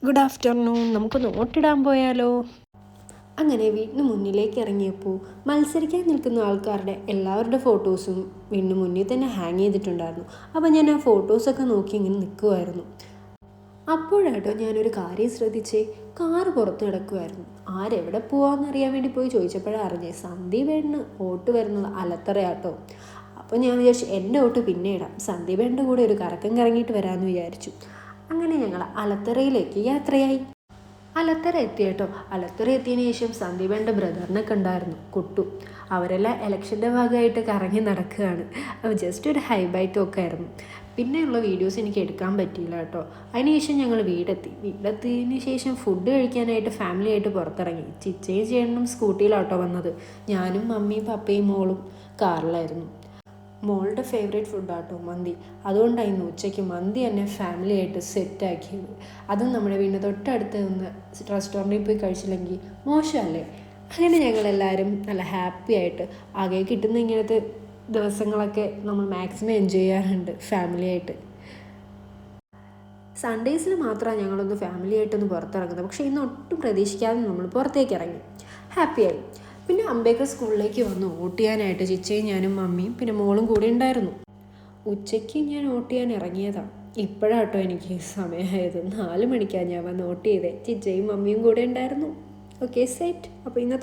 Good afternoon. നമുക്കൊന്ന് ഓട്ടിടാൻ പോയാലോ? അങ്ങനെ വീടിന് മുന്നിലേക്ക് ഇറങ്ങിയപ്പോൾ മത്സരിക്കാൻ നിൽക്കുന്ന ആൾക്കാരുടെ എല്ലാവരുടെ ഫോട്ടോസും വീടിന് മുന്നിൽ തന്നെ ഹാങ് ചെയ്തിട്ടുണ്ടായിരുന്നു. അപ്പോൾ ഞാൻ ആ ഫോട്ടോസൊക്കെ നോക്കി ഇങ്ങനെ നിൽക്കുമായിരുന്നു. അപ്പോഴാട്ടോ ഞാനൊരു കാര്യം ശ്രദ്ധിച്ചേ. കാറ് പുറത്ത് കിടക്കുമായിരുന്നു. ആരെവിടെ പോവാമെന്നറിയാൻ വേണ്ടി പോയി ചോദിച്ചപ്പോഴാണ് അറിഞ്ഞേ സന്ദീപേട്ടന് ഓട്ട് വരുന്നത് അലത്തറയാട്ടോ. അപ്പോൾ ഞാൻ വിചാരിച്ചു എൻ്റെ ഓട്ട് പിന്നെ ഇടാം, സന്ദീപേട്ടൻ്റെ കൂടെ ഒരു കറക്കം കറങ്ങിയിട്ട് വരാമെന്ന് വിചാരിച്ചു. അങ്ങനെ ഞങ്ങൾ അലത്തറയിലേക്ക് യാത്രയായി. അലത്തറ എത്തിയേട്ടോ. അലത്തറ എത്തിയതിന് ശേഷം സന്ദീപേൻ്റെ ബ്രദറിനെ കണ്ടായിരുന്നു, കുട്ടു. അവരെല്ലാം ഇലക്ഷൻ്റെ ഭാഗമായിട്ട് കറങ്ങി നടക്കുകയാണ്. ജസ്റ്റ് ഒരു ഹൈബൈറ്റൊക്കെ ആയിരുന്നു. പിന്നെയുള്ള വീഡിയോസ് എനിക്ക് എടുക്കാൻ പറ്റിയില്ല കേട്ടോ. അതിനുശേഷം ഞങ്ങൾ വീടെത്തിയതിന് ശേഷം ഫുഡ് കഴിക്കാനായിട്ട് ഫാമിലി ആയിട്ട് പുറത്തിറങ്ങി. ചിച്ചയും ചേട്ടനും സ്കൂട്ടിയിലാട്ടോ വന്നത്. ഞാനും മമ്മിയും പപ്പയും മോളും കാറിലായിരുന്നു. മോളുടെ ഫേവറേറ്റ് ഫുഡാട്ടോ മന്തി. അതുകൊണ്ടായിരുന്നു ഉച്ചയ്ക്ക് മന്തി തന്നെ ഫാമിലി ആയിട്ട് സെറ്റാക്കിയത്. അതും നമ്മുടെ വീടിന് തൊട്ടടുത്ത് നിന്ന് റെസ്റ്റോറൻറ്റിൽ പോയി കഴിച്ചില്ലെങ്കിൽ മോശമല്ലേ? അങ്ങനെ ഞങ്ങളെല്ലാവരും നല്ല ഹാപ്പി ആയിട്ട് ആകെ കിട്ടുന്ന ഇങ്ങനത്തെ ദിവസങ്ങളൊക്കെ നമ്മൾ മാക്സിമം എൻജോയ് ചെയ്യാറുണ്ട് ഫാമിലി ആയിട്ട്. സൺഡേസിൽ മാത്രമാണ് ഞങ്ങളൊന്ന് ഫാമിലി ആയിട്ടൊന്ന് പുറത്തിറങ്ങുന്നത്. പക്ഷേ ഇന്ന് ഒട്ടും പ്രതീക്ഷിക്കാതെ നമ്മൾ പുറത്തേക്ക് ഇറങ്ങി, ഹാപ്പിയായി. പിന്നെ അംബേദ്കർ സ്കൂളിലേക്ക് വന്ന് വോട്ട് ചെയ്യാനായിട്ട് ചിച്ചയും ഞാനും മമ്മിയും പിന്നെ മോളും കൂടെ ഉണ്ടായിരുന്നു. ഉച്ചയ്ക്ക് ഞാൻ വോട്ട് ചെയ്യാൻ ഇറങ്ങിയതാണ്. ഇപ്പോഴാട്ടോ എനിക്ക് സമയമായത്. 4 മണിക്കാണ് ഞാൻ വന്ന് വോട്ട് ചെയ്തത്. ചിച്ചയും മമ്മിയും കൂടെ ഉണ്ടായിരുന്നു. Okay, set. അപ്പോൾ ഇന്നത്തെ